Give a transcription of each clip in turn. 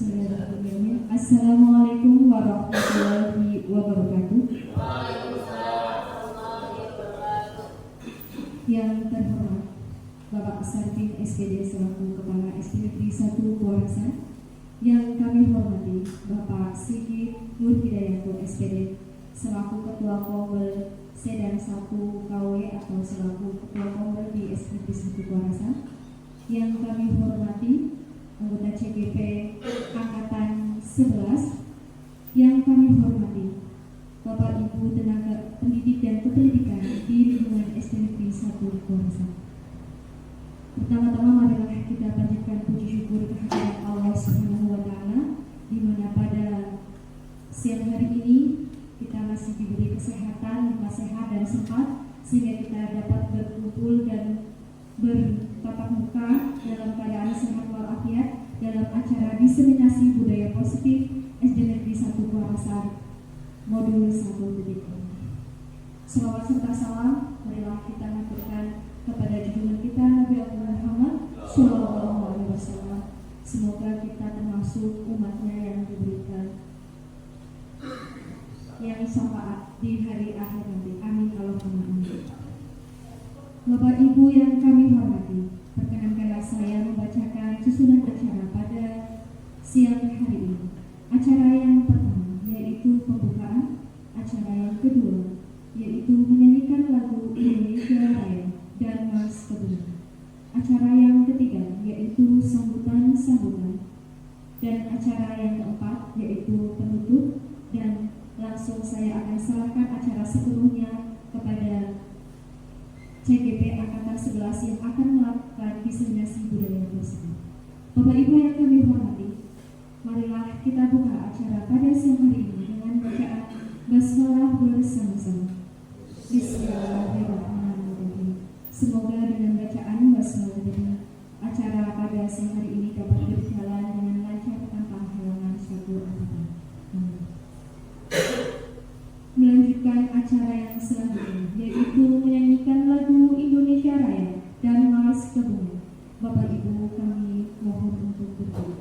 Bismillahirrahmanirrahim. Assalamualaikum warahmatullahi wabarakatuh. Yang terhormat Bapak Sarjin SPD selaku Kepala SPD 1 Kuarasan, yang kami hormati Bapak Sigit Nur Hidayatul SPD selaku Ketua Kombel Sedan 1 KW atau selaku Ketua Kombel di SPD 1 Kuarasan, yang kami hormati anggota CGP Angkatan 11, yang kami hormati Bapak Ibu tenaga pendidik dan kependidikan di lingkungan SD Negeri 1 Kuarasan. Pertama-tama marilah kita panjatkan puji syukur kehadirat Allah Subhanahu wa Ta'ala, di mana pada siang hari ini kita masih diberi kesehatan, sehat dan sempat sehingga kita dapat berkumpul dan bertatap muka dalam keadaan sehat walafiat dalam acara diseminasi budaya positif SD Negeri 1 Kuarasan Modul 1 titik. Salawat serta salam marilah kita haturkan kepada junjungan kita Nabi Muhammad Sallallahu Alaihi Wasallam. Semoga kita termasuk umatnya yang diberikan yang syafaat di hari akhir nanti. Amin Allahumma amin. Bapak Ibu yang kami hormati, perkenankanlah saya membacakan susunan acara pada siang hari ini. Acara yang pertama yaitu pembukaan, acara yang kedua yaitu menyanyikan lagu Indonesia Raya dan Mas Kebumen, acara yang ketiga yaitu sambutan-sambutan, dan acara yang keempat yaitu penutup, dan langsung saya akan serahkan acara sepenuhnya kepada CGP Angkatan 11 yang akan melakukan diseminasi budaya positif. Bapak Ibu yang kami hormati, marilah kita buka acara pada siang hari ini dengan bacaan basmalah bersama-sama. Bismillahirrahmanirrahim. Semoga dengan bacaan basmalah ini acara pada siang hari ini dapat berjalan dengan lancar tanpa halangan suatu apapun. Melanjutkan acara yang selanjutnya yaitu menyanyikan lagu Indonesia Raya dan Mas Kebumen. Bapak Ibu kami mohon untuk berdiri.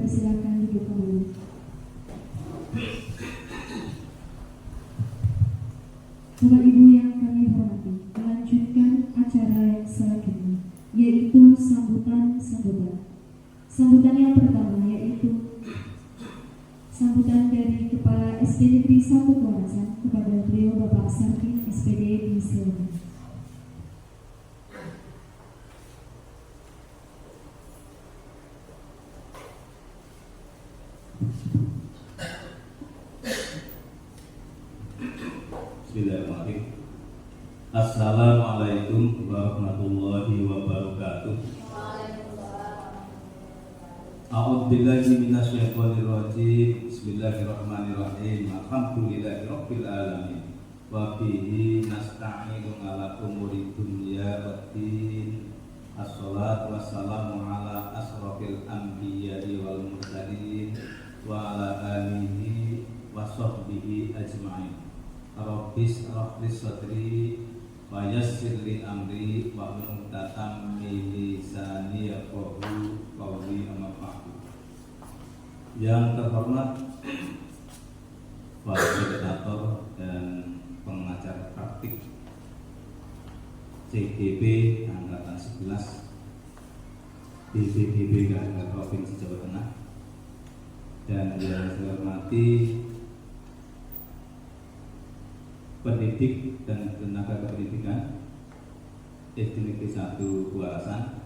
dipersilakan duduk kembali. Bapak Ibu yang kami hormati, melanjutkan acara yang selanjutnya, yaitu sambutan. Sambutan yang pertama yaitu sambutan dari Kepala SD Negeri 1 Kuarasan kepada beliau Bapak Sarkin SPD di Sleman. Bismillahirrahmanirrahim. Assalamualaikum warahmatullahi wabarakatuh. A'udzubillahi minasyaitonirrajim. Bismillahirrahmanirrahim. Alhamdulillahirabbil alamin. Wa bihi nasta'inu ala umuri dunya waddin. Assalatu wassalamu ala asrofil anbiya'i wal mursalin wa ala alihi wa sahbihi ajma'in. Rabbis raflis sadri wa yassir li amri wa uqdatam min lisani yafqahu qawli. Amma ba'du. Yang terhormat fasilitator dan pengajar praktik CGP angkatan 11 BPDB Provinsi Jawa Tengah, dan yang saya hormati pendidik dan tenaga kependidikan SD Negeri 1 Kuarasan,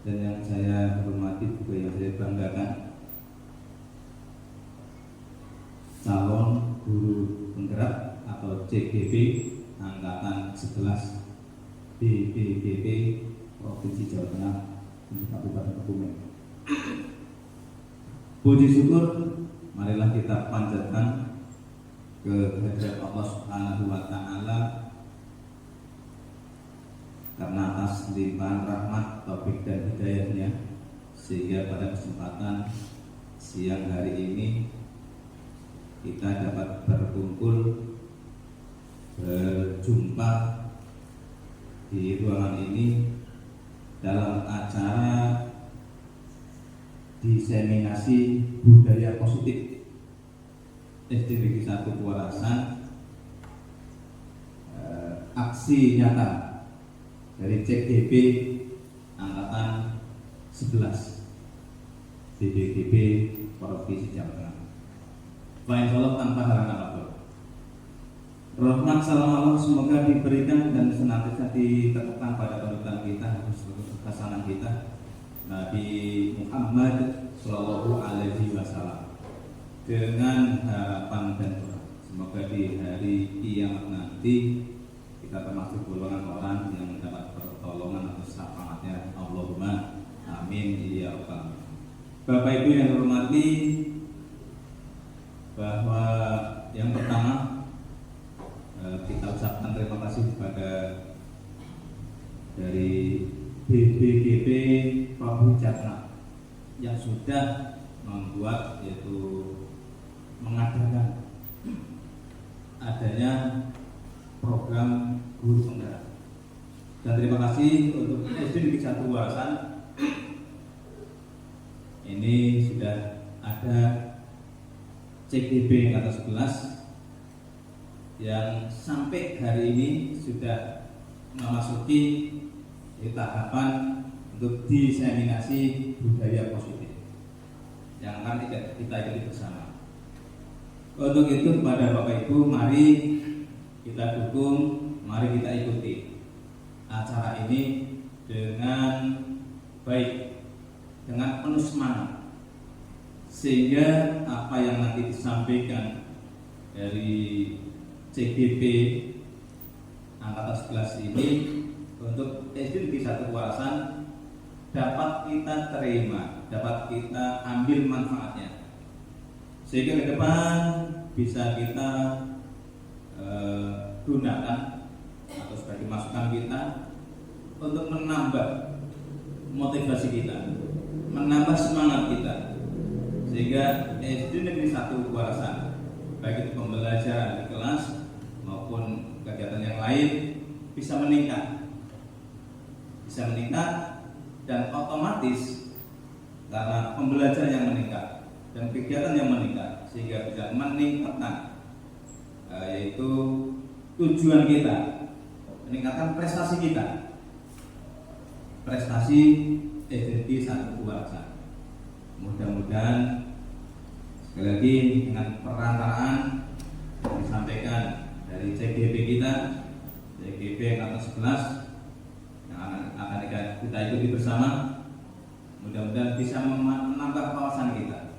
dan yang saya hormati juga yang saya banggakan calon guru penggerak atau CGP angkatan 11 BPDB Provinsi Jawa Tengah untuk Kabupaten Kebumen. Puji syukur marilah kita panjatkan kehadirat Allah Subhanahu wa taala karena atas limpahan rahmat, taufik dan hidayahnya, sehingga pada kesempatan siang hari ini kita dapat berkumpul berjumpa di ruangan ini dalam acara diseminasi budaya positif SD Negeri 1 Kuarasan, aksi nyata dari CGP angkatan 11 BPDB Provinsi Jawa Tengah. Insya Allah tanpa halangan apapun. Rahmat salam Allah semoga diberikan dan senantiasa ditetapkan pada panutan kita, kesanan kita, Nabi Muhammad Shallallahu Alaihi Wasallam, dengan harapan dan doa semoga di hari kiamat nanti kita termasuk golongan orang yang mendapat pertolongan atau syafaatnya. Allahumma amin ya rabbal alamin. Bapak Ibu yang hormati, bahwa yang pertama kita ucapkan terima kasih kepada dari BPDB Provinsi yang sudah membuat, yaitu mengadakan adanya program guru penggerak. Dan terima kasih untuk SD Negeri 1 Kuarasan, ini sudah ada CGP angkatan 11 yang sampai hari ini sudah memasuki tahapan untuk diseminasi budaya positif yang akan kita ikuti bersama. Untuk itu kepada Bapak Ibu, mari kita dukung, mari kita ikuti acara ini dengan baik, dengan penuh semangat, sehingga apa yang nanti disampaikan dari CGP angkatan 11 ini untuk SD Negeri 1 Kuarasan dapat kita terima, dapat kita ambil manfaatnya, sehingga ke depan bisa kita gunakan atau sebagai masukan kita untuk menambah motivasi kita, menambah semangat kita, sehingga SD Negeri 1 Kuarasan baik itu pembelajaran di kelas maupun kegiatan yang lain bisa meningkat, dan otomatis karena pembelajaran yang meningkat dan kegiatan yang meningkat sehingga bisa meningkatkan yaitu tujuan kita, meningkatkan prestasi kita, prestasi SDG 1 Kewarasan. Mudah-mudahan sekali lagi dengan perantaraan yang disampaikan dari CGP kita, CGP Angkatan 11 yang akan kita ikuti bersama, mudah-mudahan bisa menambah wawasan kita,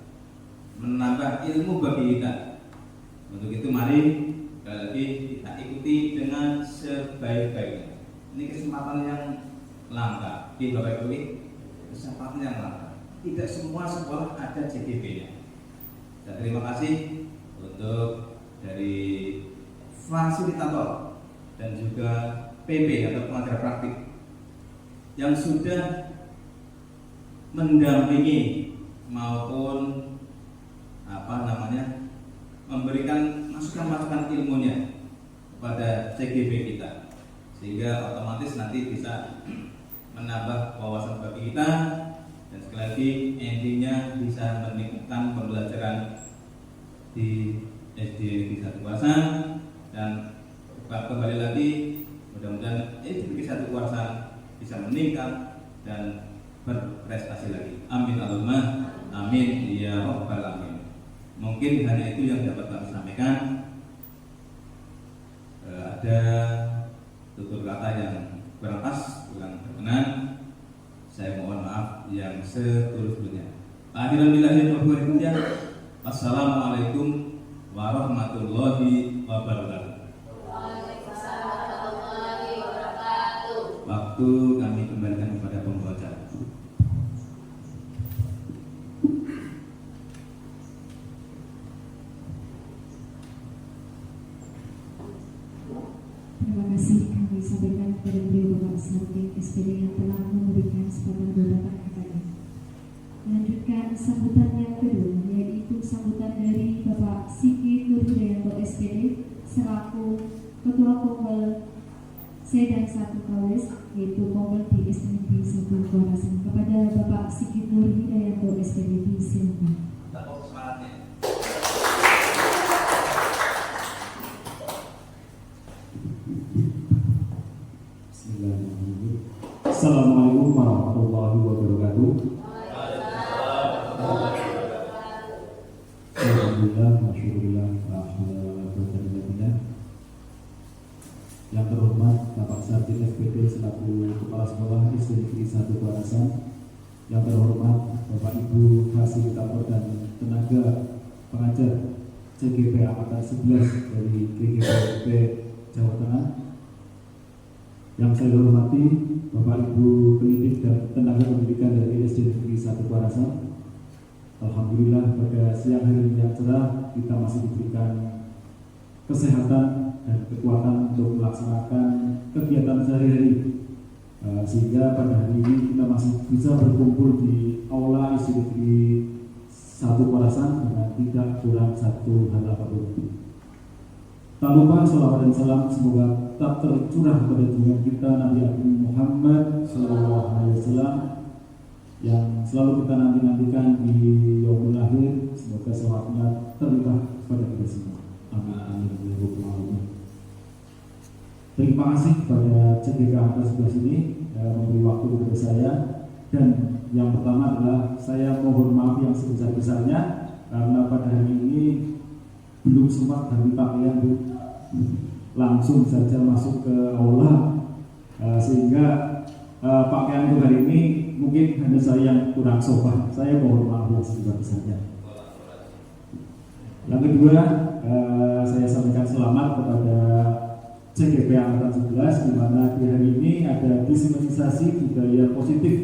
menambah ilmu bagi kita. Untuk itu mari sekali lagi kita ikuti dengan sebaik-baiknya. Ini kesempatan yang langka, di Bapak Ibu, kesempatan yang langka. Tidak semua sekolah ada CGP-nya. Dan terima kasih untuk dari fasilitator dan juga PP atau pengajar praktik yang sudah mendampingi maupun memberikan masukan-masukan ilmunya kepada CGP kita, sehingga otomatis nanti bisa menambah wawasan bagi kita dan sekali lagi intinya bisa meningkatkan pembelajaran di SD Negeri 1 Kewarasan. Dan kembali lagi mudah-mudahan SD Negeri 1 Kewarasan bisa meningkat dan berprestasi lagi. Amin Allahumma amin ya rabbal alamin. Mungkin hanya itu yang dapat kami sampaikan. Ada tutur kata yang kurang pas, kurang berkenan, saya mohon maaf yang setulus-tulusnya. Wassalamualaikum warahmatullahi wabarakatuh. Waktu kami kembalikan kepada pembawa acara. Terima kasih kami sampaikan kepada beliau Bapak Sarjana SPD yang telah memberikan sepatah beberapa kata-kata. Melanjutkan sambutan yang kedua, yaitu sambutan dari Bapak Sigit Nur Hidayanto SPD selaku Ketua Kongwel Sedang 1 Kawes, yaitu Kongwel di SD Negeri 1 Kewarasan. Kepada Bapak Sigit Nur Hidayanto SPD, disilakan. Assalamualaikum warahmatullahi wabarakatuh. Alhamdulillah, masyaallah, alhamdulillah. Yang terhormat Bapak Sarjana SPD selaku Kepala Sekolah SD Negeri 1 Kewarasan, yang terhormat Bapak Ibu fasilitator dan tenaga pengajar CGP Angkatan 11 dari GGPP Jawa Tengah, yang saya hormati Bapak Ibu pendidik dan tenaga pendidikan dari SD Negeri 1 Kewarasan. Alhamdulillah pada siang hari yang cerah kita masih diberikan kesehatan dan kekuatan untuk melaksanakan kegiatan sehari-hari, sehingga pada hari ini kita masih bisa berkumpul di aula SD Negeri 1 Kewarasan dengan tidak kurang satu hal apapun. Tak lupa salawat dan salam semoga tetap tercurah pada junjungan kita Nabi Agung Muhammad SAW yang selalu kita nantikan di yaumul akhir. Semoga salawatnya terlimpah kepada kita semua. Amin. Terima kasih kepada CGP Angkatan 11 ini memberi waktu kepada saya. Dan yang pertama adalah saya mohon maaf yang sebesar-besarnya karena pada hari ini belum sempat ganti pakaian, langsung saja masuk ke aula, sehingga pakaian untuk hari ini mungkin hanya saya yang kurang sopan. Saya mohon maaf yang sebesar-besarnya. Yang kedua, saya sampaikan selamat kepada CGP Angkatan 11 di mana di hari ini ada diseminasi budaya positif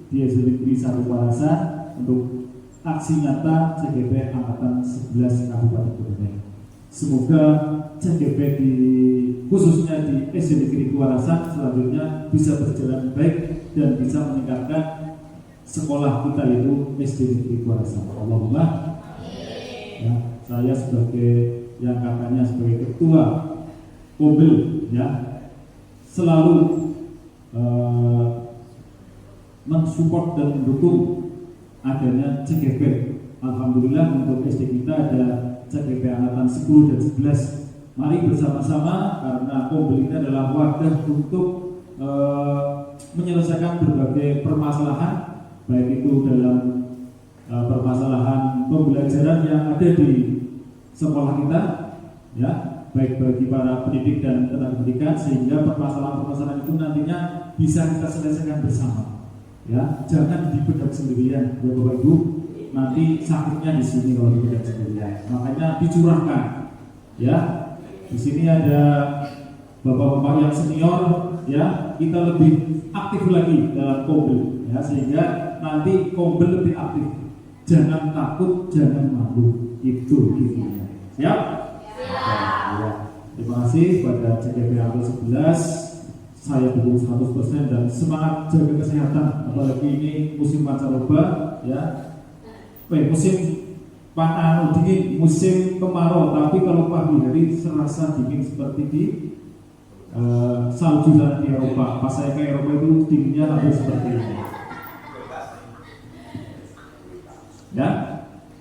di SD Negeri 1 Kewarasan untuk aksi nyata CGP Angkatan 11 Kabupaten Bogor. Semoga CGP khususnya di SD Negeri Kewarasan selanjutnya bisa berjalan baik dan bisa meningkatkan sekolah kita yaitu SD Negeri Kewarasan. Allahumma. Ya, saya sebagai yang katanya sebagai ketua Kombil ya selalu mensupport dan mendukung adanya CGP. Alhamdulillah untuk SD kita ada CGP angkatan 10 dan 11. Mari bersama-sama, karena Kombel ini adalah wadah untuk menyelesaikan berbagai permasalahan, baik itu dalam permasalahan pembelajaran yang ada di sekolah kita, ya, baik bagi para pendidik dan tenaga pendidikan, sehingga permasalahan-permasalahan itu nantinya bisa kita selesaikan bersama. Ya, jangan dibedah sendirian, ya Bapak Ibu. Nanti sakitnya di sini kalau dibedah sendirian. Makanya dicurahkan. Ya, di sini ada bapak-bapak yang senior, ya, kita lebih aktif lagi dalam Kombel, ya, sehingga nanti Kombel lebih aktif. Jangan takut, jangan malu. Itu gitu. Siap? Ya. Terima kasih pada CGP angkatan 11. Saya dukung 100% dan semangat jaga kesehatan, apalagi ini musim pancaroba, ya. Musim panas dingin, musim kemarau, tapi kalau pagi hari serasa dingin seperti di salju di Eropa. Pas saya ke Eropa itu dinginnya hampir seperti ini. Ya,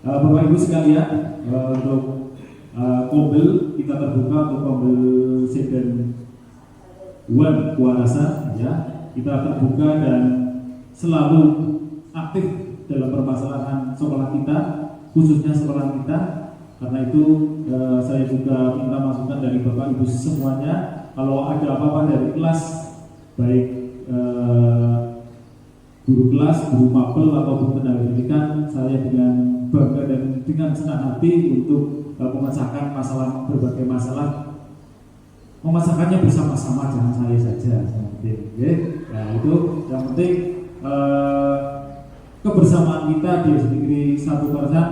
Bapak Ibu sekalian, untuk Kombel kita terbuka untuk Kombel Seden Wan Kuarasan, ya, kita terbuka dan selalu aktif dalam permasalahan sekolah kita, khususnya sekolah kita. Karena itu saya juga minta masukan dari Bapak Ibu semuanya. Kalau ada apa-apa dari kelas, baik guru kelas, guru mapel ataupun tenaga pendidikan, saya dengan bangga dan dengan senang hati untuk memecahkan masalah, berbagai masalah. Memasakkannya bersama-sama, jangan saya saja, yang penting. Okay? Nah, itu yang penting, kebersamaan kita di negeri satu Kuarasan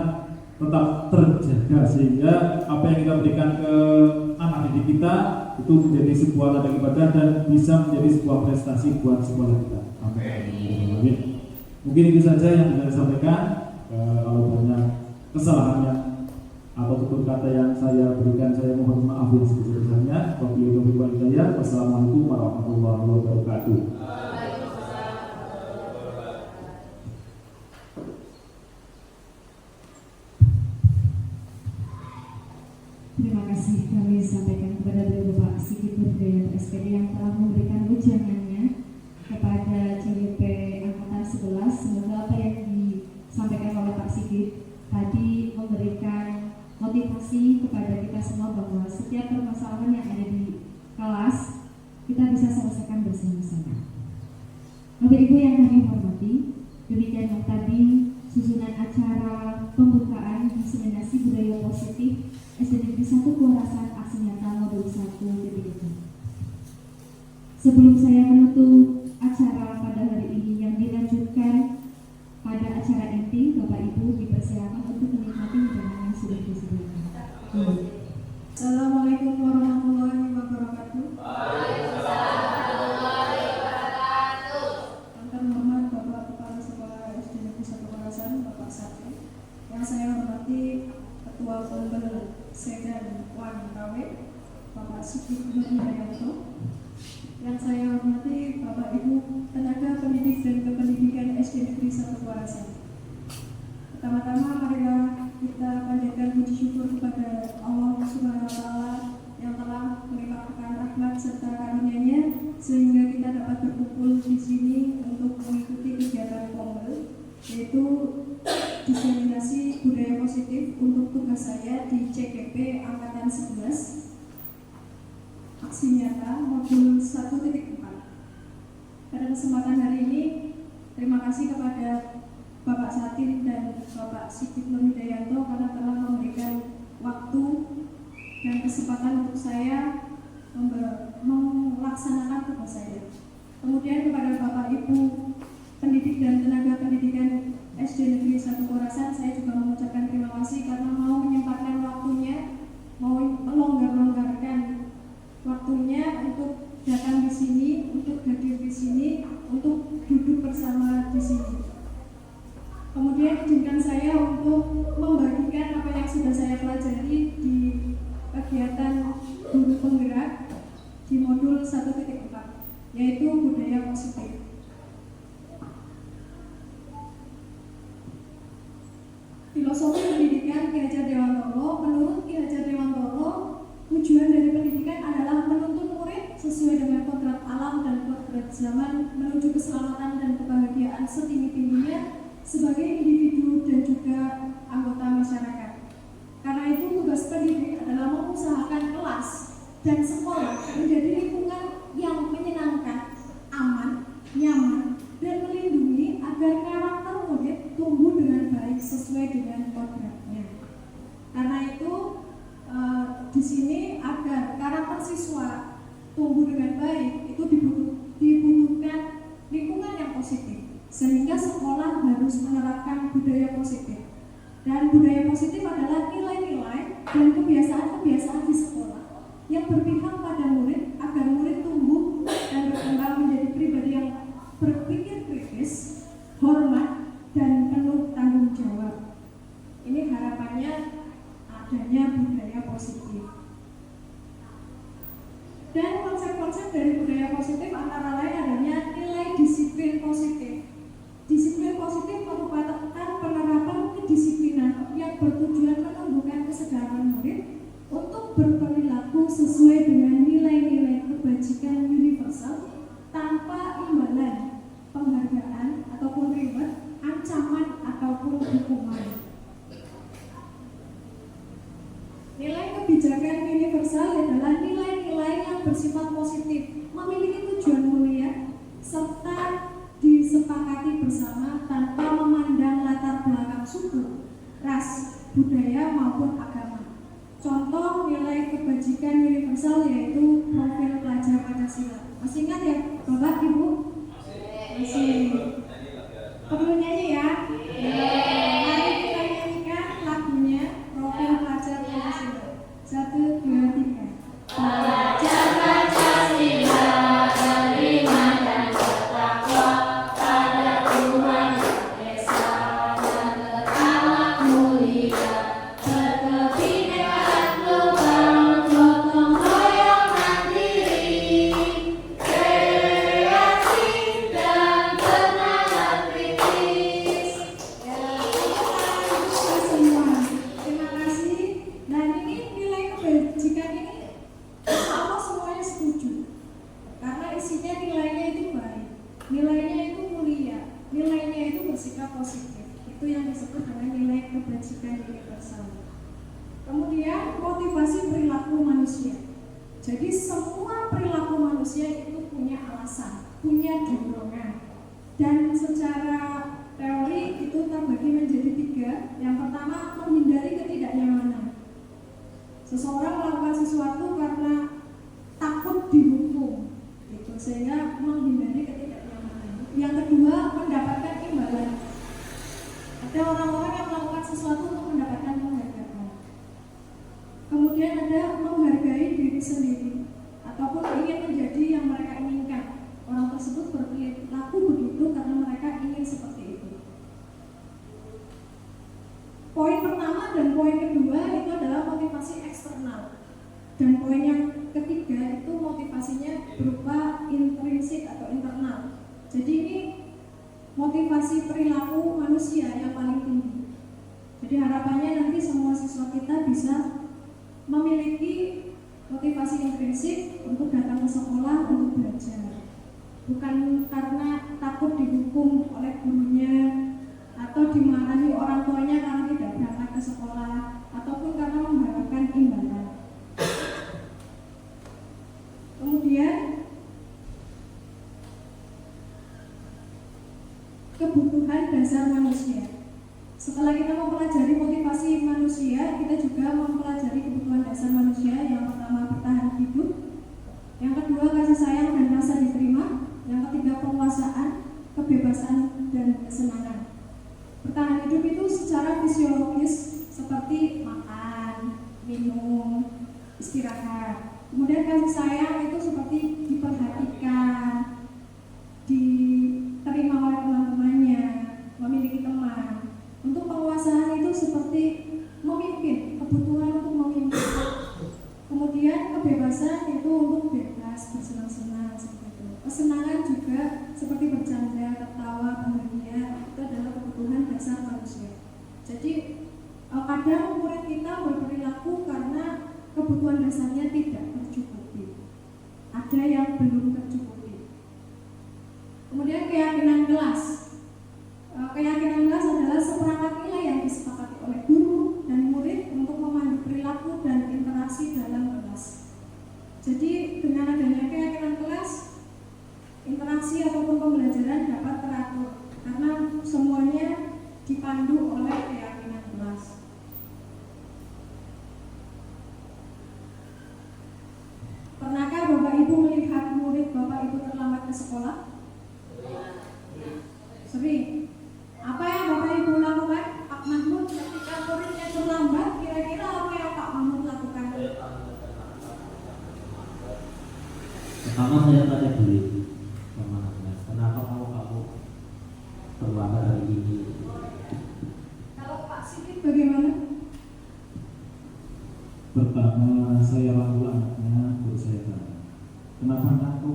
tetap terjaga, sehingga apa yang kita berikan ke anak didik kita itu menjadi sebuah ladang ibadah dan bisa menjadi sebuah prestasi buat sekolah kita. Amin. Mungkin itu saja yang bisa saya sampaikan. Kalau banyak kesalahan yang atau tutur kata yang saya berikan, saya mohon maaf yang sebesar-besarnya. Wassalamualaikum warahmatullahi wabarakatuh. Terima kasih kami sampaikan kepada Bapak Sigit Nurhidayat SPD yang telah memberikan ujangannya kepada CGP angkatan 11. Semoga apa yang disampaikan oleh Pak Sigit tadi memberikan motivasi kepada kita semua bahwa setiap permasalahan yang ada di kelas kita bisa selesaikan bersama-sama. Bapak Ibu yang kami hormati, demikian tadi susunan acara pembukaan diseminasi budaya positif SD Negeri 1 Kuarasan Aksi Nyata Modul 1 DPD. Sebelum saya menutup acara pada hari ini yang dilanjutkan pada acara inti, Bapak Ibu dipersilakan untuk menikmati hidangan yang sudah disediakan. Assalamualaikum warahmatullahi wabarakatuh. Yang terhormat Bapak Kepala Sekolah SD Negeri 1 Kuarasan, Bapak Satri. Yang saya hormati Ketua Kombel Sedan Wan KW, Bapak Sigit Nurhidayat. Yang saya hormati Bapak Ibu tenaga pendidik dan kependidikan SD Negeri 1 Kuarasan. Pertama-tama marilah kita panjatkan puji syukur kepada Allah Subhanahu wa Ta'ala yang telah melimpahkan rahmat serta karunia-Nya sehingga kita dapat berkumpul di sini untuk mengikuti kegiatan Kombel, yaitu diseminasi budaya positif untuk tugas saya di CGP angkatan 11 Aksi Nyata Modul 1.4. Pada kesempatan hari ini, terima kasih kepada Bapak Satin dan Bapak Sigit Nurhidayat karena telah memberikan waktu dan kesempatan untuk saya melaksanakan tugas saya. Kemudian kepada Bapak Ibu pendidik dan tenaga pendidikan SD Negeri 1 Kuarasan, saya juga mengucapkan terima kasih karena mau menyempatkan waktunya, mau melonggarkan waktunya untuk datang di sini, untuk hadir di sini, untuk duduk bersama di sini. Kemudian izinkan saya untuk membagikan apa yang sudah saya pelajari di kegiatan guru penggerak di modul 1.4, yaitu budaya positif. filosofi pendidikan Ki Hajar Dewantoro. Menurut Ki Hajar Dewantoro, tujuan dari pendidikan adalah menuntun murid sesuai dengan kodrat alam dan kodrat zaman menuju keselamatan dan kebahagiaan setinggi-tingginya sebagai individu dan juga anggota masyarakat. Karena itu tugas pendidik adalah mengusahakan kelas dan sekolah menjadi lingkungan yang menyenangkan, aman, nyaman, dan melindungi agar karakter murid tumbuh dengan baik sesuai dengan kodratnya. Karena itu di sini agar karakter siswa tumbuh dengan baik itu dibutuhkan lingkungan yang positif, sehingga sekolah harus menerapkan budaya positif. Dan budaya positif adalah nilai-nilai dan kebiasaan-kebiasaan di sekolah yang berpihak pada murid agar murid tumbuh dan berkembang menjadi pribadi yang berpikir kritis, hormat, dan penuh tanggung jawab. Ini harapannya adanya budaya positif. Dan konsep-konsep dari budaya positif antara lain adanya nilai disiplin positif. Disiplin positif merupakan penerapan kedisiplinan yang bertujuan menumbuhkan kesadaran murid untuk berperilaku sesuai dengan nilai-nilai kebajikan universal tanpa imbalan, penghargaan ataupun reward, ancaman ataupun hukuman. Nilai kebijakan universal adalah nilai-nilai yang bersifat positif, memiliki tujuan mulia, serta disepakati bersama tanpa memandang latar belakang suku, ras, budaya maupun agama. Contoh nilai kebajikan universal yaitu profil pelajar Pancasila. Masih ingat ya Bapak Ibu? Masih. Perlu nyanyi ya? Mari kita nyanyikan lagunya profil pelajar Pancasila. 1, 2, 3. Pelajar Pancasila beriman dan bertakwa pada Tuhan Yang Esa dan berakhlak mulia, berkebinekaan global, gotong royong mandiri, kreatif dan bernama kritis. Ya, semua. Terima kasih. Dan ini nilai kebajikan ini Allah semuanya setuju karena isinya nilainya itu baik, nilainya itu mulia, nilainya itu bersikap positif. Itu yang disebut dengan nilai kebajikan universal. Kemudian motivasi perilaku manusia. Jadi semua perilaku manusia itu punya alasan, punya dorongan. Dan secara teori itu terbagi menjadi 3. Yang pertama, menghindari ketidaknyamanan. Seseorang melakukan sesuatu karena takut dihukum, gitu, sehingga menghindari ketidaknyamanan. Yang kedua, mendapatkan imbalan. Ada orang-orang yang melakukan sesuatu untuk mendapatkan penghargaan. Kemudian ada menghargai diri sendiri ataupun ingin menjadi yang mereka inginkan. Orang tersebut berperilaku begitu karena mereka ingin seperti itu. Poin pertama dan poin kedua itu adalah motivasi eksternal. Dan poin yang ketiga itu motivasinya berupa intrinsik atau internal. Jadi ini motivasi perilaku manusia yang paling tinggi. Jadi harapannya nanti semua siswa kita bisa memiliki motivasi intrinsik untuk datang ke sekolah untuk belajar. Bukan karena takut dihukum oleh gurunya atau dimarahi orang tuanya karena tidak berangkat ke sekolah ataupun karena mengharapkan imbalan. Kemudian kebutuhan dasar manusia. Setelah kita mempelajari motivasi manusia, kita juga mempelajari kebutuhan dasar manusia. Yang pertama, bertahan hidup. Yang kedua, kasih sayang dan rasa diterima. Yang ketiga, penguasaan, kebebasan, dan kesenangan. Bertahan hidup itu secara fisiologis seperti makan, minum, istirahat. Kemudian kasih sayang itu seperti diperhatikan, diterima oleh teman-temannya, memiliki teman. Untuk penguasaan itu seperti memimpin, kebutuhan untuk memimpin. Kemudian kebebasan itu untuk bebas, bersenang-senang seperti itu. Kesenangan juga seperti bercanda, tertawa, bahagia, itu adalah kebutuhan dasar manusia. Jadi kebutuhan dasarnya tidak tercukupi. Ada yang belum tercukupi. Kemudian keyakinan kelas. Keyakinan kelas adalah seperangkat nilai yang disepakati oleh guru dan murid untuk memandu perilaku dan interaksi dalam kelas. Jadi dengan adanya keyakinan kelas, interaksi ataupun pembelajaran dapat teratur karena semuanya dipandu oleh keyakinan kelas. Pernahkah Bapak Ibu melihat murid Bapak Ibu terlambat ke sekolah? Sering. Apa yang Bapak Ibu lakukan? Pak Mahmud ketika muridnya terlambat, kira-kira apa yang Pak Mahmud lakukan? Pertama saya tanya dulu sama anaknya, kenapa kamu terlambat hari ini? Kalau Pak Sigit bagaimana? Pertama saya lalu anaknya, baru saya tanya, kenapa anakku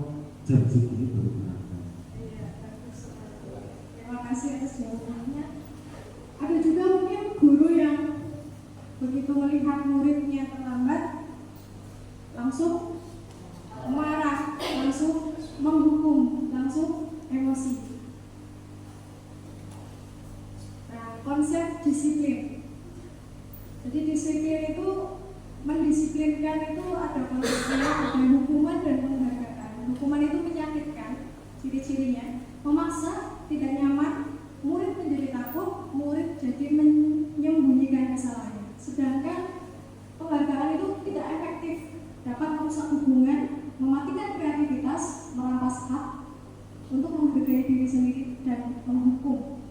jam segini baru berangkat? Iya, bagus sekali. Terima kasih atas jawabannya. Ada juga mungkin guru yang begitu melihat muridnya terlambat langsung marah, langsung menghukum, langsung emosi. Nah, konsep disiplin. Jadi disiplin itu mendisiplinkan itu ada konsepnya, ada hukuman dan penghargaan. Hukuman itu menyakitkan, ciri-cirinya memaksa, tidak nyaman, murid menjadi takut, murid jadi menyembunyikan kesalahannya. Sedangkan penghargaan itu tidak efektif, dapat merusak hubungan, mematikan kreativitas, merampas hak untuk menghargai diri sendiri dan menghukum.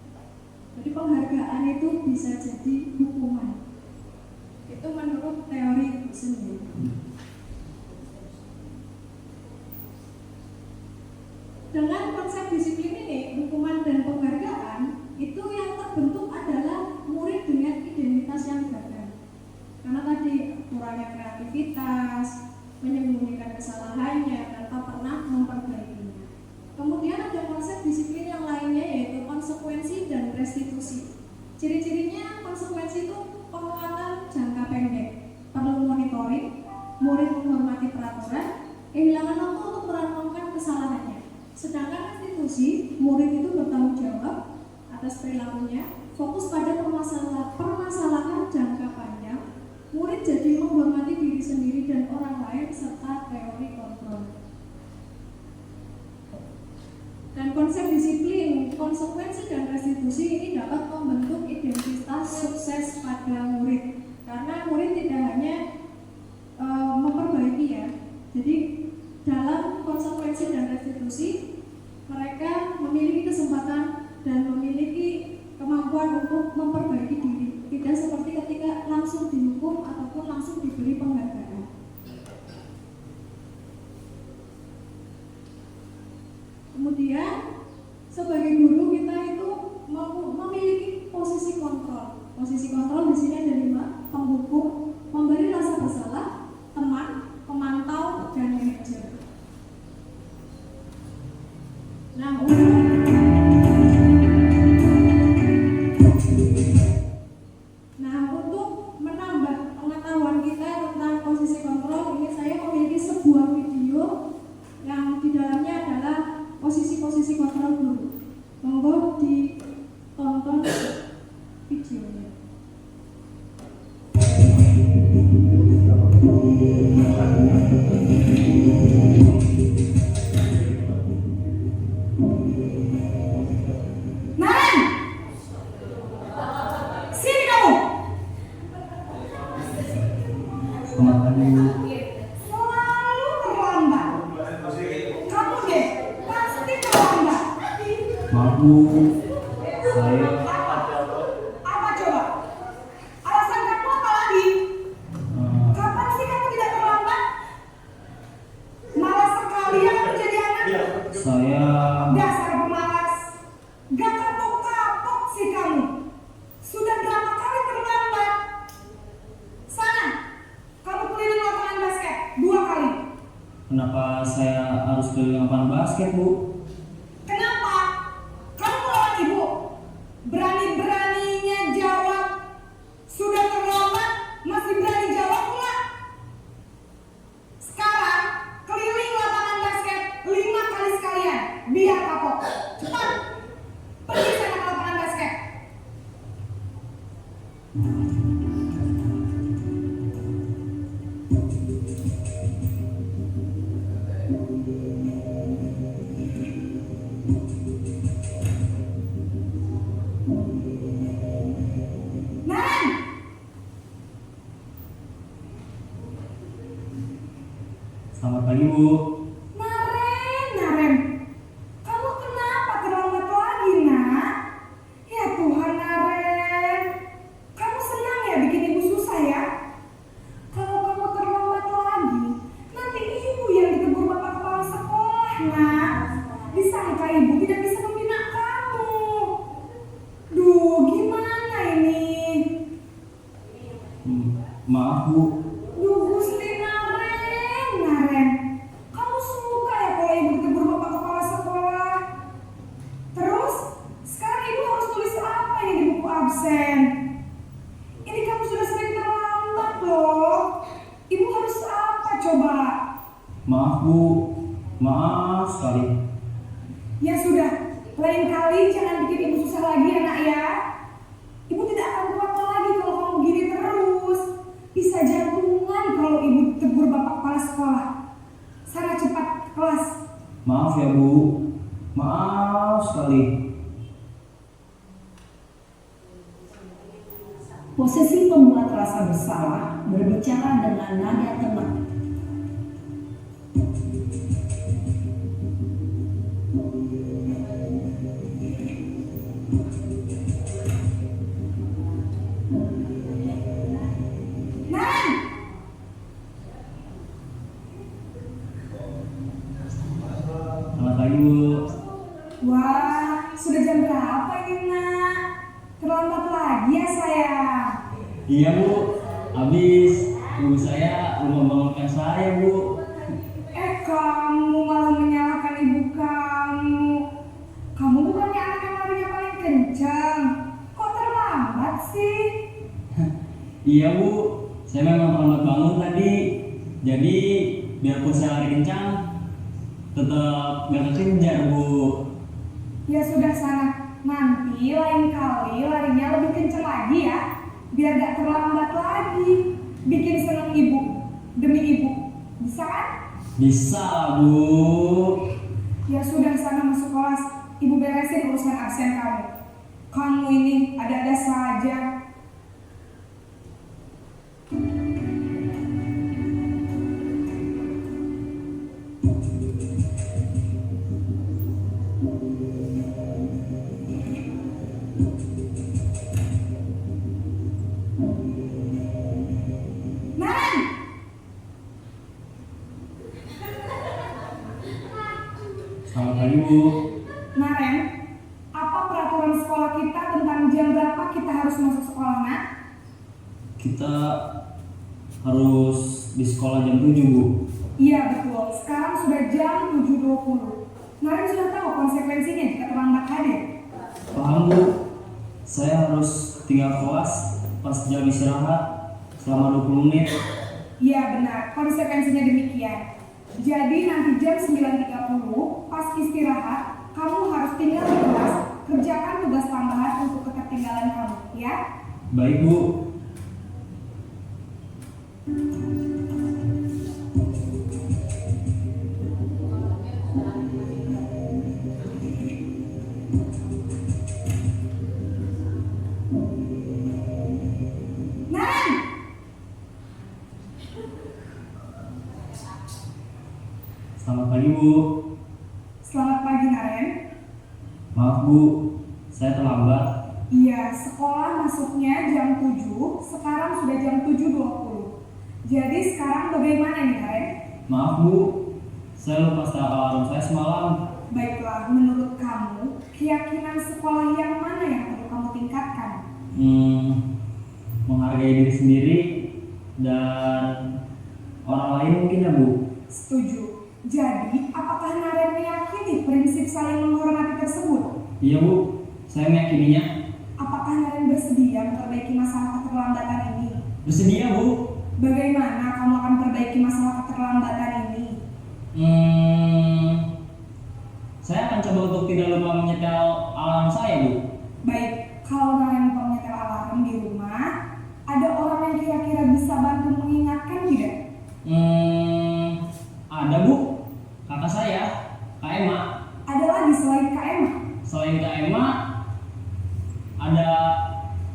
Jadi penghargaan itu bisa jadi hukuman. Itu menurut teori itu sendiri. Dengan konsep disiplin ini, hukuman dan penghargaan itu yang terbentuk adalah murid dengan identitas yang gagal. Karena tadi kurangnya kreativitas, menyembunyikan kesalahannya tanpa pernah memperbaikinya. Kemudian ada konsep disiplin yang lainnya yaitu konsekuensi dan restitusi. Ciri-cirinya konsekuensi itu penguatan jangka pendek, perlu monitoring, murid menghormati peraturan, kehilangan waktu untuk merenungkan kesalahannya. Sedangkan restitusi, murid itu bertanggung jawab atas perilakunya, fokus pada permasalahan jangka panjang, murid jadi menghormati diri sendiri dan orang lain serta teori kontrol. Dan konsep disiplin, konsekuensi dan restitusi ini dapat membentuk identitas sukses pada murid. Karena murid tidak hanya memperbaiki ya. Jadi dalam konsekuensi dan restitusi mereka memiliki kesempatan dan memiliki kemampuan untuk memperbaiki diri. Tidak seperti ketika langsung dihukum ataupun langsung diberi penghargaan. Kemudian sebagai guru kita itu memiliki posisi kontrol. Posisi kontrol di sini ada 5: penghukum, memberi rasa bersalah, teman, pemantau, dan manajer. Nah, untuk menambah pengetahuan kita tentang posisi kontrol ini saya memiliki sebuah video yang di dalamnya adalah posisi-posisi kontrol guru. Monggo ditonton videonya. Naran, sini kamu. Selalu terlambat. Kamu deh pasti terlambat. Malu, saya Apa coba? Alasan kamu apa lagi? Kapan sih kamu tidak terlambat? Malas sekali ya kamu jadi anak. saya Dasar pemalas. Gak kapok-kapok sih kamu. Sudah berapa kali terlambat? Sana, kamu keliling lapangan basket 2 kali. kenapa saya harus keliling lapangan basket, Bu? Kenapa? Kamu melawan ibu. Berani-beraninya jawab. Sudah terlambat, masih berani jawab pula. Naren, Selamat pagi, Bu. Naren, kamu kenapa terlambat lagi, nak? Ya Tuhan, Naren, kamu senang ya bikin ibu susah ya? Kalau kamu terlambat lagi, nanti ibu yang ditegur bapak kepala sekolah, nak. Disangka ibu tidak bisa membina kamu. Duh, gimana ini? Maaf, Bu. Duh, Gusti Naren, kamu suka ya kalau ibu ditegur bapak kepala sekolah? Terus, sekarang ibu harus tulis apa ini di buku absen? Ini kamu sudah sering terlambat loh. Ibu harus apa coba? Maaf, Bu. Maaf sekali. Ya sudah, lain kali jangan bikin ibu susah lagi ya nak ya. Ibu tidak akan kuat lagi kalau kamu begini terus. Bisa jantungan kalau ibu tegur bapak kepala sekolah. Sana cepat ke kelas. Maaf ya, Bu. Maaf sekali. Posisi pembuat rasa bersalah berbicara dengan nada tenang. Naren, Selamat pagi, Bu. wah sudah jam berapa ini nak? Terlambat lagi ya sayang. Iya, Bu. Habis ibu saya belum membangunkan saya, Bu. Kamu malah menyalahkan ibu kamu. Kamu bukannya anak yang larinya paling kencang. Kok terlambat sih? Iya, Bu. Saya memang terlambat bangun tadi. Jadi biarpun saya lari kencang, tetap gak kekejar, Bu. Ya sudah sana. Nanti lain kali larinya lebih kencang lagi ya. Biar gak terlambat lagi. Bikin seneng ibu. Demi ibu. Bisa kan? Bisa, Bu. Ya sudah sana masuk kelas. Ibu beresin urusan absen kamu. Kamu ini ada-ada saja. Naren, Selamat pagi, Bu. Naren, apa peraturan sekolah kita tentang jam berapa kita harus masuk sekolah, nak? Kita harus di sekolah jam 7, Bu. Iya betul, sekarang sudah jam 7.20. Naren sudah tahu konsekuensinya jika terlambat hadir. Paham, Bu. Saya harus tinggal kelas pas jam istirahat selama 20 menit. Iya benar, konsekuensinya demikian. Jadi nanti jam 9.30 pas istirahat, kamu harus tinggal di kelas, kerjakan tugas tambahan untuk ketertinggalan kamu, ya? Baik, Bu. Naren, Selamat pagi, Bu. selamat pagi Naren. Maaf, Bu. Saya terlambat. Iya, sekolah masuknya jam 7, sekarang sudah jam 7.20. Jadi sekarang bagaimana nih Naren? Maaf, Bu. Saya lupa start alarm saya semalam. Baiklah, menurut kamu, keyakinan sekolah yang mana yang perlu kamu tingkatkan? Menghargai diri sendiri dan orang lain mungkin ya, Bu. Setuju. Jadi, apakah Naren meyakini prinsip saling menghormati tersebut? Iya, Bu. Saya meyakininya. Apakah Naren bersedia memperbaiki masalah keterlambatan ini? Bersedia, Bu. Bagaimana kamu akan perbaiki masalah keterlambatan ini? Saya akan coba untuk tidak lupa menyetel alarm saya, Bu. Baik, kalau Naren lupa menyetel alarm di rumah, ada orang yang kira-kira bisa bantu mengingatkan tidak? Ada Bu, kakak saya, Kak Emma. Ada lagi selain Kak Emma? Selain Kak Emma, ada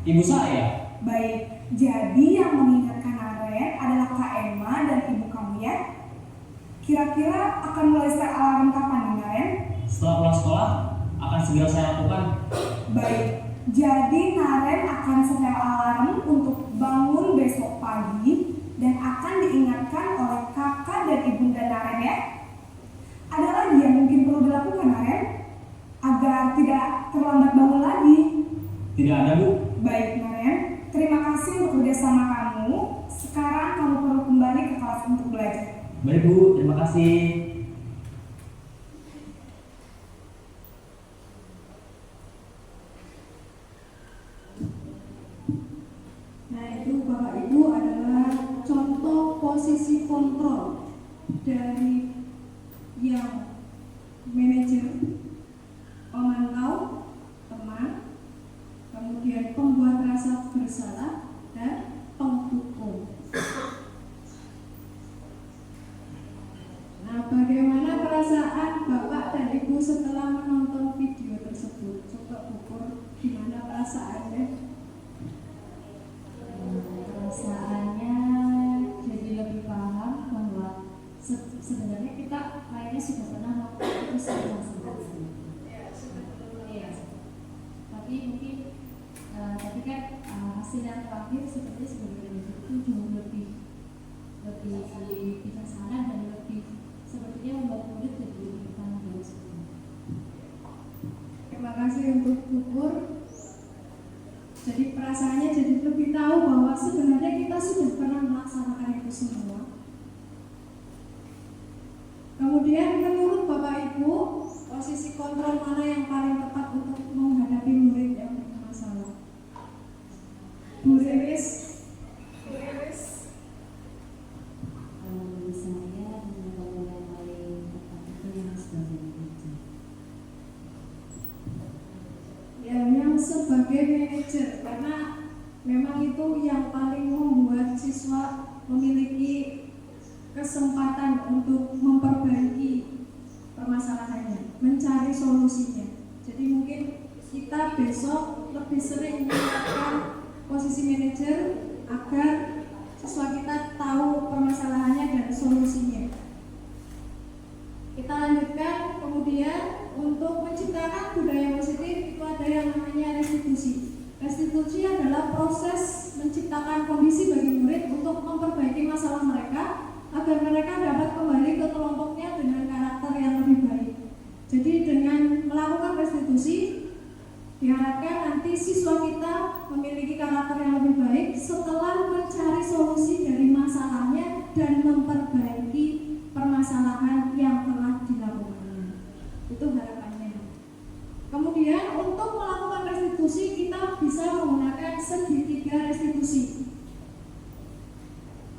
ibu saya. Baik, jadi yang mengingatkan Naren adalah Kak Emma dan ibu kamu ya? Kira-kira akan mulai set alarm kapan nih Naren? Setelah pulang sekolah, akan segera saya lakukan. Baik, jadi Naren akan setel alarm untuk bangun besok pagi dan akan diingatkan oleh kakak dan ibunda Naren ya. Ada lagi yang mungkin perlu dilakukan Naren agar tidak terlambat bangun lagi? Tidak ada Bu. Baik Naren, terima kasih untuk kerjasama kamu. Sekarang kamu perlu kembali ke kelas untuk belajar. Baik Bu, terima kasih. Nah itu Bapak Ibu adalah contoh posisi kontrol dari yang manajer, pemantau, teman, kemudian pembuat rasa bersalah, dan penghukum. Nah, bagaimana perasaan Bapak dan Ibu setelah menonton video tersebut? Coba ukur gimana perasaannya. Perasaannya jadi lebih paham bahwa sebenarnya kita kayaknya sudah pernah melakukan itu sama-sama. Iya. Tapi mungkin tapi kan hasil yang terakhir sepertinya sebagai manajer itu jauh lebih bijaksana dan lebih sepertinya membuat murid jadi lebih bertanggung jawab. Terima kasih untuk ukur. Jadi perasaannya jadi lebih tahu bahwa sebenarnya kita sudah pernah melaksanakan itu semua. Kemudian menurut Bapak Ibu, posisi kontrol mana yang paling tepat untuk menghadapi murid yang bermasalah? Bu Iris. Kalau saya dengan kalau yang paling tepat itu yang sebagai manajer. Ya, yang sebagai manajer, karena memang itu yang paling membuat siswa memiliki kesempatan untuk memperbaiki permasalahannya, mencari solusinya. Jadi mungkin kita besok lebih sering menggunakan posisi manajer agar siswa kita tahu permasalahannya dan solusinya. Kita lanjutkan, kemudian untuk menciptakan budaya positif itu ada yang namanya restitusi. Restitusi adalah proses menciptakan kondisi bagi murid untuk memperbaiki masalah mereka agar mereka dapat kembali ke kelompoknya dengan karakter yang lebih baik. Jadi dengan melakukan restitusi diharapkan nanti siswa kita memiliki karakter yang lebih baik setelah mencari solusi dari masalahnya dan memperbaiki permasalahan yang telah dilakukannya. Itu harapannya. Kemudian untuk melakukan restitusi kita bisa menggunakan segitiga restitusi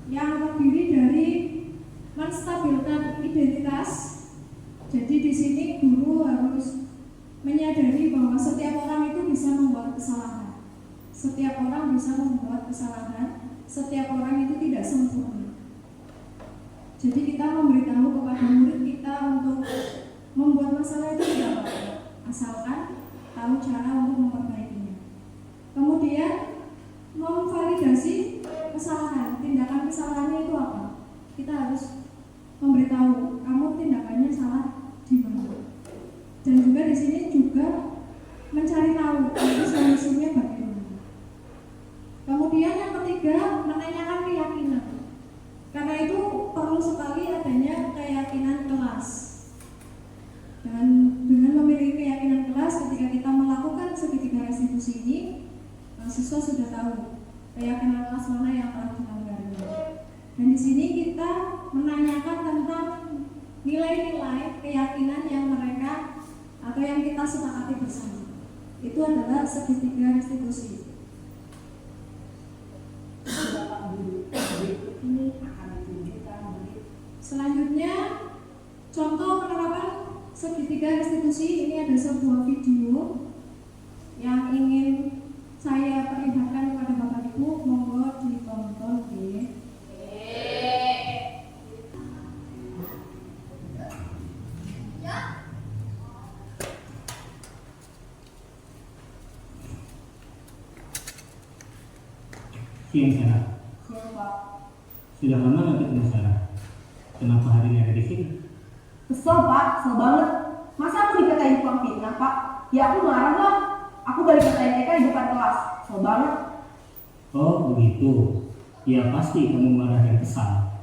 yang terdiri dari menstabilkan identitas. Jadi di sini guru harus menyadari bahwa setiap orang itu bisa membuat kesalahan. Setiap orang bisa membuat kesalahan. Setiap orang itu tidak sempurna. Jadi kita memberitahu kepada murid kita untuk membuat masalah itu tidak apa-apa, asalkan tahu cara untuk memperbaikinya. Kemudian memvalidasi kesalahan, tindakan kesalahannya itu apa? Kita harus memberitahu kamu tindakannya salah di mana. Dan juga di sini juga mencari tahu nanti solusinya bagaimana. Kemudian yang ketiga menanyakan keyakinan. Karena itu perlu sekali adanya keyakinan kelas. Dan dengan memiliki keyakinan kelas ketika kita melakukan segitiga restitusi ini, siswa sudah tahu keyakinan kelas mana yang telah dilanggarnya. Dan di sini kita menanyakan tentang nilai-nilai keyakinan yang mereka atau yang kita sepakati bersama. Itu adalah segitiga restitusi. Ini akan ditunjukkan Selanjutnya, contoh penerapan segitiga restitusi. Ini ada sebuah video yang ingin saya perlihatkan Siang Sarah. Siang Pak. Sudah lama nggak ketemu Sarah. Kenapa hari ini ada di sini? Kesel Pak, kesel banget. Masa aku dikatain tukang fitnah Pak? Ya aku marah lah. Aku balik katain Eka di depan kelas. Kesel banget. Oh begitu. Ya pasti kamu marah dan kesal.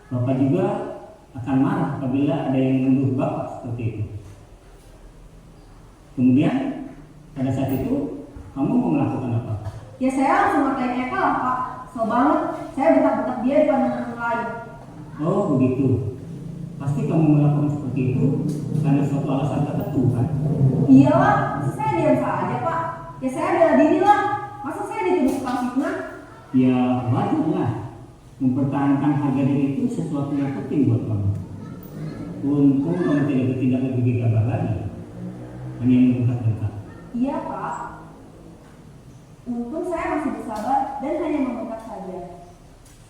Bapak juga akan marah apabila ada yang menuduh Bapak seperti itu. Kemudian pada saat itu kamu mau melakukan apa? Ya saya langsung ngatain Eka lah Pak. Kesel banget. Saya bentak-bentak dia di depan teman lain. Oh begitu. Pasti kamu melakukan seperti itu karena suatu alasan tertentu kan? Iyalah, masa saya diam saja Pak? Ya saya bela diri lah. Masa saya dituduh tukang fitnah? Ya wajar lah. Mempertahankan harga diri itu sesuatu yang penting buat kamu. Untung kamu tidak bertindak lebih gegabah lagi. Hanya membentak-bentak. Iya Pak. Untung saya masih bersabar dan hanya membentak saja.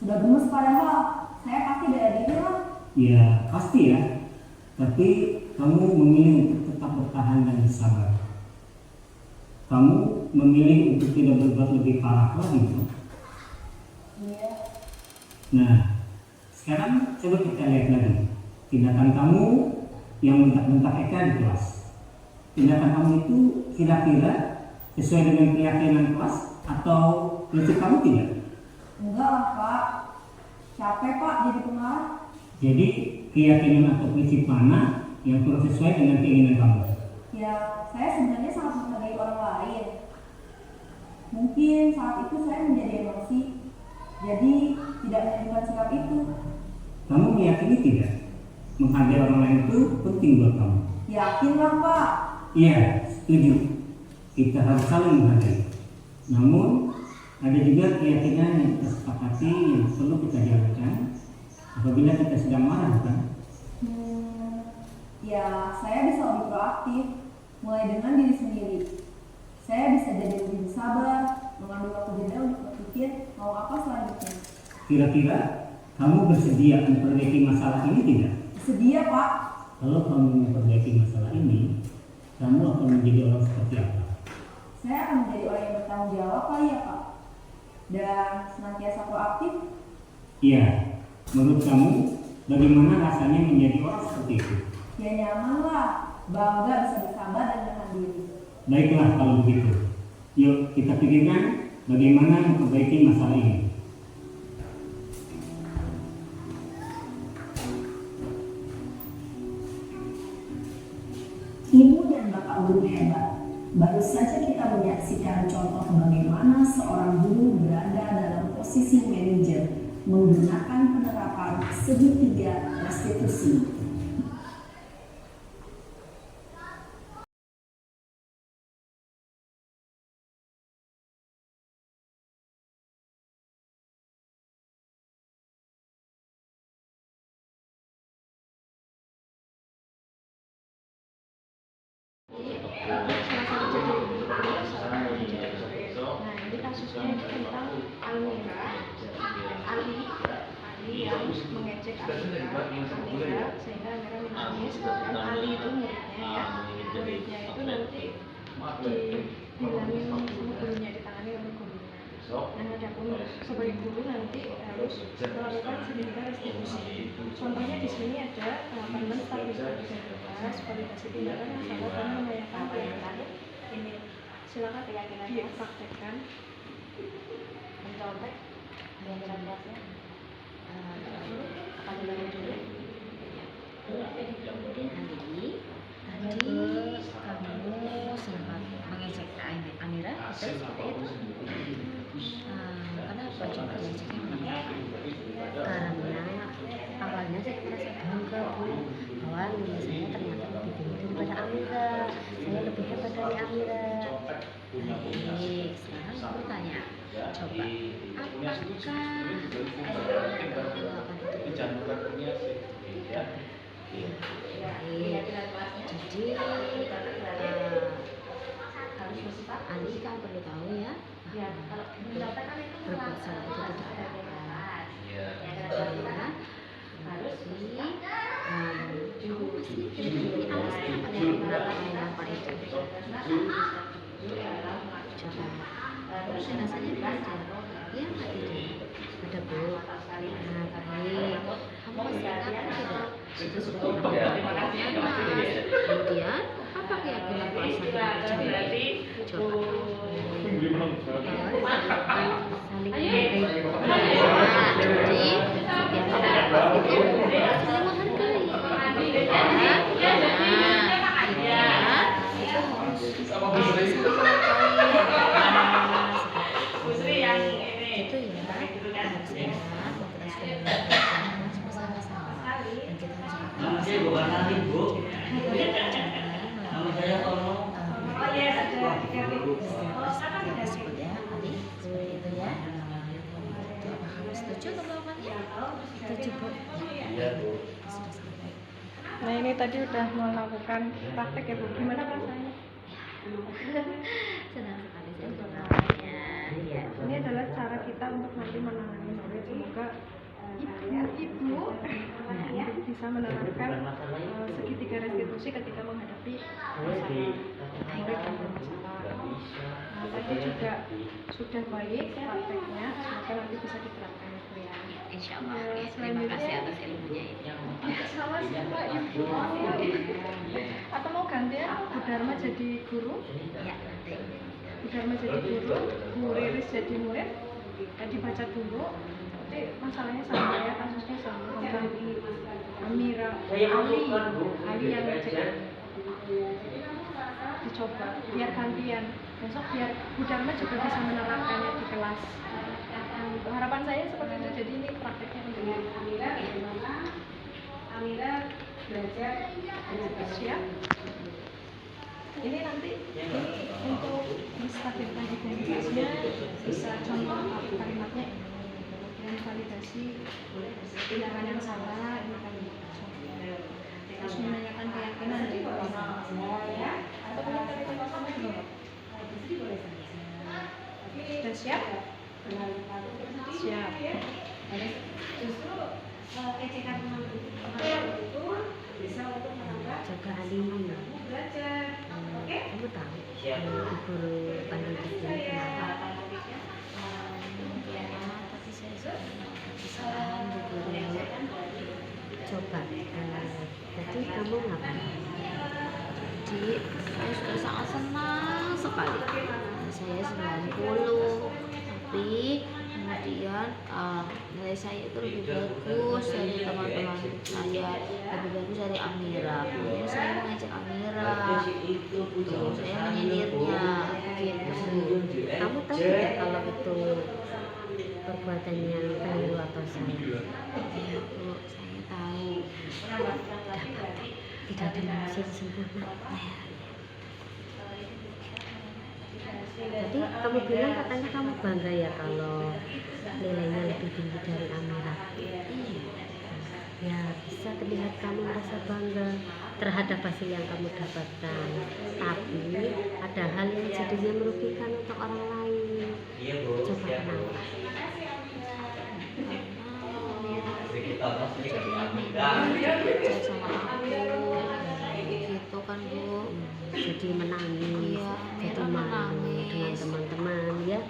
Sudah gemes padahal. Saya pasti bela diri lah. Ya pasti ya. Tapi kamu memilih untuk tetap bertahan dan bersabar. Kamu memilih untuk tidak berbuat lebih parah lagi. Iya. Nah, sekarang coba kita lihat lagi tindakan kamu yang bentak-bentak Eka di kelas. Tindakan kamu itu kira-kira sesuai dengan keyakinan kelas atau prinsip kamu tidak? Enggak lah Pak. Capek Pak jadi pengarah. Jadi keyakinan atau prinsip mana yang kurang sesuai dengan keinginan kamu? Ya, saya sebenarnya sangat menghargai orang lain. Mungkin saat itu saya menjadi emosi, jadi tidak menunjukkan sikap itu. Kamu meyakini tidak? Menghargai orang lain itu penting buat kamu. Yakin lah Pak. Iya, setuju. Kita harus saling menghargai. Namun, ada juga keyakinan yang kita sepakati yang perlu kita jalankan apabila kita sedang marah, kan? Ya, saya bisa lebih proaktif, mulai dengan diri sendiri. Saya bisa jadi lebih bersabar, mengambil waktu jeda untuk berpikir mau apa selanjutnya. Kira-kira kamu bersedia memperbaiki masalah ini tidak? Sedia Pak. Kalau kamu memperbaiki masalah ini, kamu akan menjadi orang seperti apa? Saya akan menjadi orang yang bertanggung jawab kali ya Pak. Dan senantiasa proaktif. Iya, menurut kamu bagaimana rasanya menjadi orang seperti itu? Ya nyaman lah, bangga bisa bersabar dan menahan diri. Baiklah kalau begitu. Yuk kita pikirkan bagaimana memperbaiki masalah ini. Ibu dan Bapak guru hebat. Baru saja kita menyaksikan contoh bagaimana seorang guru berada dalam posisi manajer menggunakan penerapan segitiga restitusi. Nah, ini kasusnya itu tentang Ali yang mengejek Amira sehingga Amira menangis. Dan Ali itu muridnya ya, muridnya itu nanti dibilangin sama gurunya, ditangani oleh gurunya. Nah, adapun sebagai guru nanti harus melakukan sedikit restitusi. Contohnya di sini ada permen stabilitas validasi tindakan yang salah dan membahayakan keyakinan. Ini silakan dipraktekkan. Mencontek keyakinan kelasnya apa dulu dulu. Tadi kamu sempat mengecek Amira, betul seperti itu? Kenapa coba dieceknya kenapa? Karena awalnya saya merasa bangga Bu, bahwa nilai saya ternyata lebih tinggi daripada Amira. Saya lebih hebat dari Amira. Baik, sekarang aku tanya, coba apakah jadi Ali kan perlu tahu ya, kalau mencatatkan itu berbuat salah itu tidak apa-apa. Harus coba rasanya belajar Iya nggak tidak? Ada Bu. Nah, baik. Kamu masih ingat tidak? Itu sudah kemudian apa keyakinan perasaan terjadi? Coba. Saling menghargai. Nah, jadi setiap pendapat itu saling menghargai. Nah ini tadi udah melakukan praktek ya Bu, gimana rasanya? Senang sekali saya mendengarnya. Ya. Ini adalah cara kita untuk nanti menangani murid, semoga ibu bisa menerapkan segitiga restitusi ketika menghadapi masalah murid yang bermasalah. Nah, tadi juga sudah baik prakteknya, semoga nanti bisa diterapkan ya Bu ya. Insya Allah. Ya, terima kasih atas ilmunya ini. Sama siapa ibu? Atau mau gantian Bu Dharma jadi guru? Ya, nanti. Bu Dharma jadi guru, Bu Riris jadi murid. Tadi baca dulu. Nanti masalahnya sama ya, kasusnya sama. Pengganti Amira, Ali yang ngecek. Dicoba, biar gantian. Besok biar Bu Dharma juga bisa menerapkannya di kelas. Untuk harapan saya seperti itu, jadi ini prakteknya untuk Amira belajar siap. Ini nanti untuk menstabilkan identitasnya bisa contoh kalimatnya, kemudian validasi tindakan yang salah ini kan terus menanyakan keyakinan di atau punya kalimat sama juga sudah siap? Siap. Justru ejekan itu bisa untuk menambah Jaga Ali. belajar. Oke? Kamu tahu guru pandu ini kenapa? Tapi saya sudah melakukan kesalahan Bu Guru. Coba. Jadi kamu ngapain? Jadi saya sudah sangat senang sekali. Saya 90, tapi kemudian nilai saya itu lebih bagus dari teman-teman saya, lebih bagus dari Amira. Kemudian saya mengajak Amira, tuh saya menyindirnya begitu. Kamu tahu tidak kalau itu perbuatan yang keliru atau salah? Ya Bu, saya tahu. Tidak ada manusia yang sempurna. Jadi kamu bilang katanya kamu bangga ya kalau nilainya lebih tinggi dari Amira. Iya. Ya bisa terlihat kamu merasa bangga terhadap hasil yang kamu dapatkan. Tapi ada hal yang jadinya merugikan untuk orang lain. Coba kenapa? Jadi sama aku gitu kan Bu. Jadi menangis, iya, jadi malu dengan teman-teman ya.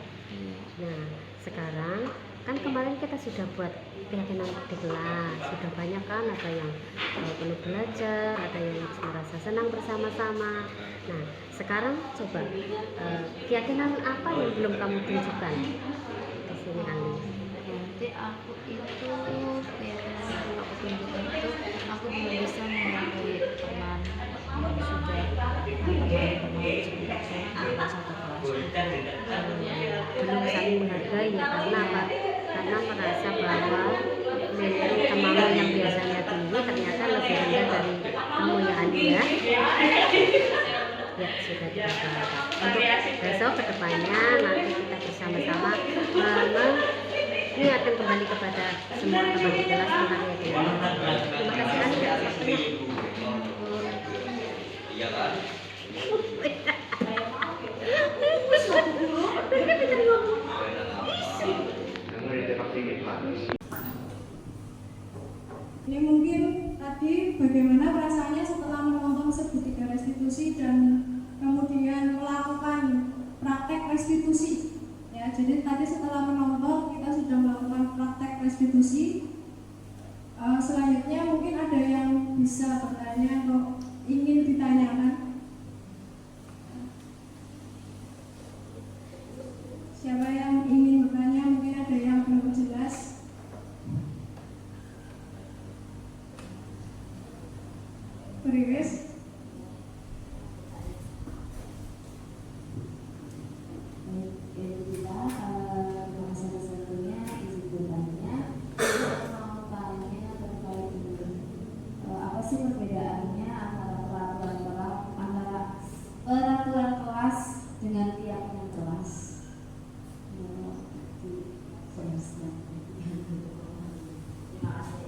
Nah sekarang kan kemarin kita sudah buat keyakinan di kelas, sudah banyak kan, ada yang perlu belajar, ada yang merasa senang bersama-sama. Nah sekarang coba keyakinan apa yang belum kamu tunjukkan di sini Ali? Nanti aku itu keyakinan yang belum aku tunjukkan itu aku belum bisa menghargai teman yang sudah belum saling menghargai ya, karena apa? Karena merasa bahwa nilai temanmu yang biasanya tinggi ternyata lebih rendah dari kamu ya Ali ya. Ya sudah tidak apa-apa. Untuk besok kedepannya nanti kita bersama-sama mengingatkan kembali kepada semua teman di kelas tentang keyakinan. Terima kasih Ali ya. Ini mungkin tadi bagaimana perasaannya setelah menonton segitiga restitusi dan kemudian melakukan praktek restitusi. Ya, jadi tadi tadi setelah menonton kita sudah melakukan praktek restitusi. Selanjutnya mungkin ada yang bisa bertanya atau ingin ditanyakan. Siapa yang ingin bertanya? Mungkin ada yang belum jelas. Periwes. Itu kita bahasan sebelumnya izin bertanya. Saya mau tanya terkait ini, apa sih perbedaannya antara peraturan kelas dengan keyakinan kelas? Terima kasih.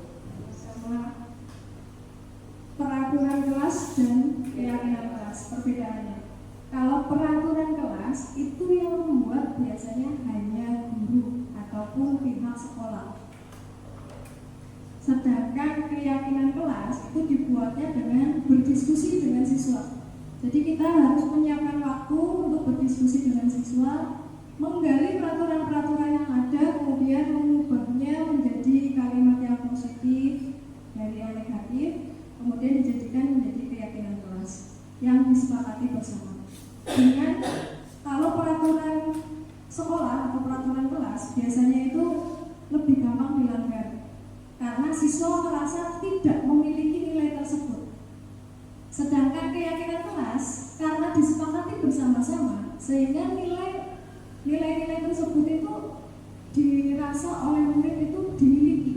Sama peraturan kelas dan keyakinan kelas, perbedaannya. Kalau peraturan kelas itu yang membuat biasanya hanya guru ataupun pihak sekolah. Sedangkan keyakinan kelas itu dibuatnya dengan berdiskusi dengan siswa. Jadi kita harus menyiapkan waktu untuk berdiskusi dengan siswa, menggali peraturan-peraturan yang ada, kemudian mengubahnya menjadi kalimat yang positif dari yang negatif, kemudian dijadikan menjadi keyakinan kelas yang disepakati bersama. Dengan kalau peraturan sekolah atau peraturan kelas biasanya itu lebih gampang dilanggar karena siswa merasa tidak memiliki nilai tersebut. Sedangkan keyakinan kelas karena disepakati bersama-sama sehingga nilai-nilai tersebut itu dirasa oleh murid itu dimiliki,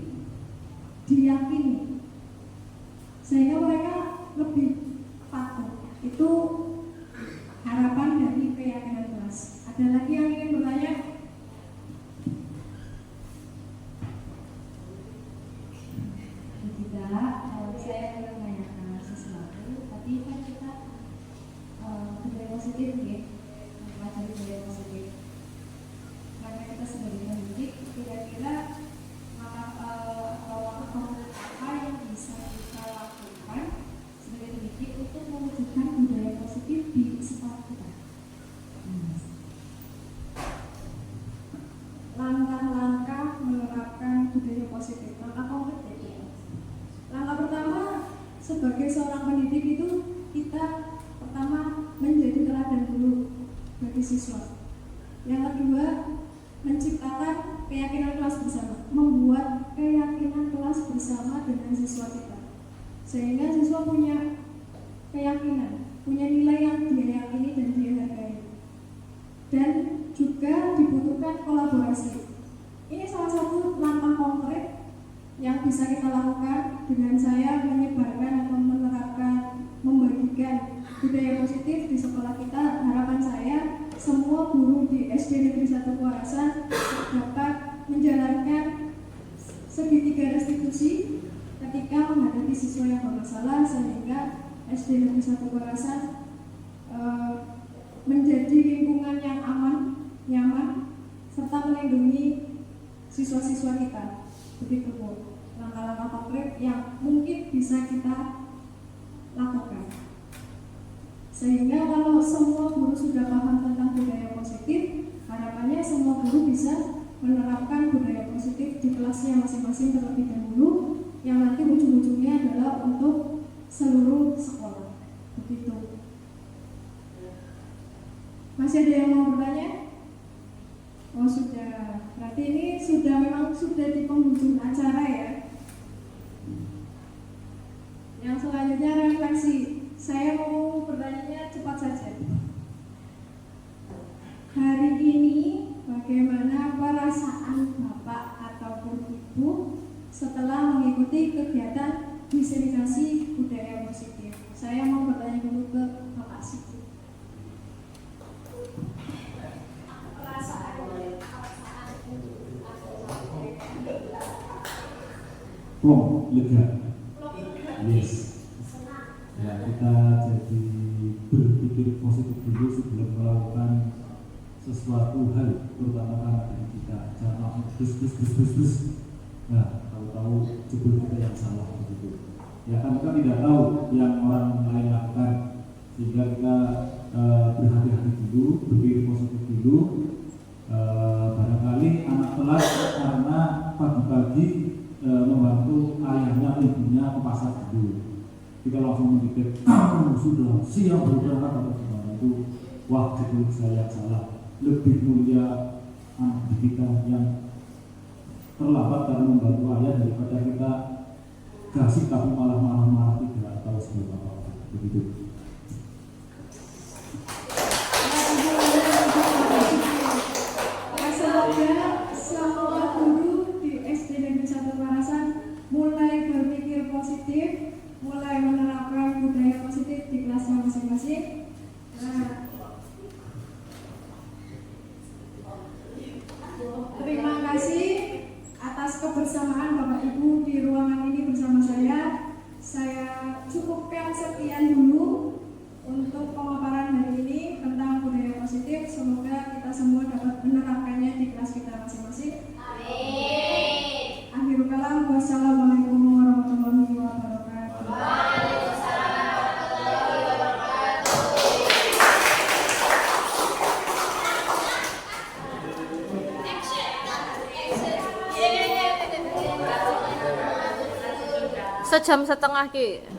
diyakini, sehingga mereka lebih patuh. Itu harapan dari keyakinan kelas. Ada lagi yang ingin bertanya? Tidak, saya ingin menanyakan sesuatu. Tadi kan kita budaya positif ya, mempelajari budaya positif. Karena kita sebagai pendidik, kira-kira langkah konkret apa yang bisa kita lakukan sebagai pendidik untuk mewujudkan budaya positif di sekolah kita? Langkah-langkah menerapkan budaya positif, langkah konkret ya. Langkah pertama sebagai seorang pendidik itu kita pertama menjadi teladan dulu bagi siswa. Yang kedua menciptakan keyakinan kelas bersama, membuat keyakinan kelas bersama dengan siswa kita, sehingga siswa punya keyakinan, punya nilai yang dia yakini dan dia hargai. Dan juga dibutuhkan kolaborasi. Ini salah satu langkah konkret yang bisa kita lakukan dengan saya menyebarkan atau menerapkan, membagikan budaya positif di sekolah kita. Harapan saya semua guru di SD Negeri 1 Kuarasan dapat menjalankan segitiga restitusi ketika menghadapi siswa yang bermasalah, sehingga SD Negeri 1 Kuarasan menjadi lingkungan yang aman, nyaman, serta melindungi siswa-siswa kita. Begitu Bu, langkah-langkah konkret yang mungkin bisa kita lakukan. Sehingga kalau semua guru sudah paham tentang budaya positif, harapannya semua guru bisa menerapkan budaya positif di kelasnya masing-masing terlebih dahulu, yang nanti ujung-ujungnya adalah untuk seluruh sekolah. Begitu. Masih ada yang mau bertanya? Oh sudah, berarti ini memang sudah di penghujung acara ya. Yang selanjutnya refleksi. Saya mau bertanya cepat saja. Hari ini bagaimana perasaan Bapak ataupun Ibu setelah mengikuti kegiatan diseminasi budaya positif? Saya mau bertanya dulu ke Bapak Siti. Plong, lega. Yes. Ya, kita jadi berpikir positif dulu sebelum melakukan sesuatu hal, terutama anak didik kita. Jangan langsung bus. Nah, tahu-tahu jebul kita yang salah begitu. Ya kan kita tidak tahu yang orang lain lakukan, sehingga kita berhati-hati dulu, berpikir positif dulu. Barangkali barangkali anak telat karena pagi-pagi membantu ayahnya ibunya ke pasar dulu. Kita langsung memikir, kamu sudah siap berangkat atau gimana itu? Wah, itu saya salah. Lebih mulia anak kita yang terlambat karena membantu ayah daripada kita kasih tapi malah marah-marah tidak tahu sebab apa. Begitu. Semoga semua guru di SD Negeri 1 Parasan mulai berpikir positif, mulai menerapkan budaya positif di kelasnya masing-masing. Terima kasih atas kebersamaan Bapak Ibu di ruangan ini bersama saya. Saya cukupkan sekian dulu untuk pemaparan hari ini tentang budaya positif. Semoga kita semua dapat menerapkannya di kelas kita masing-masing. Amin. Akhirul kalam, wassalamualaikum warahmatullahi wabarakatuh. Sejam setengah ki.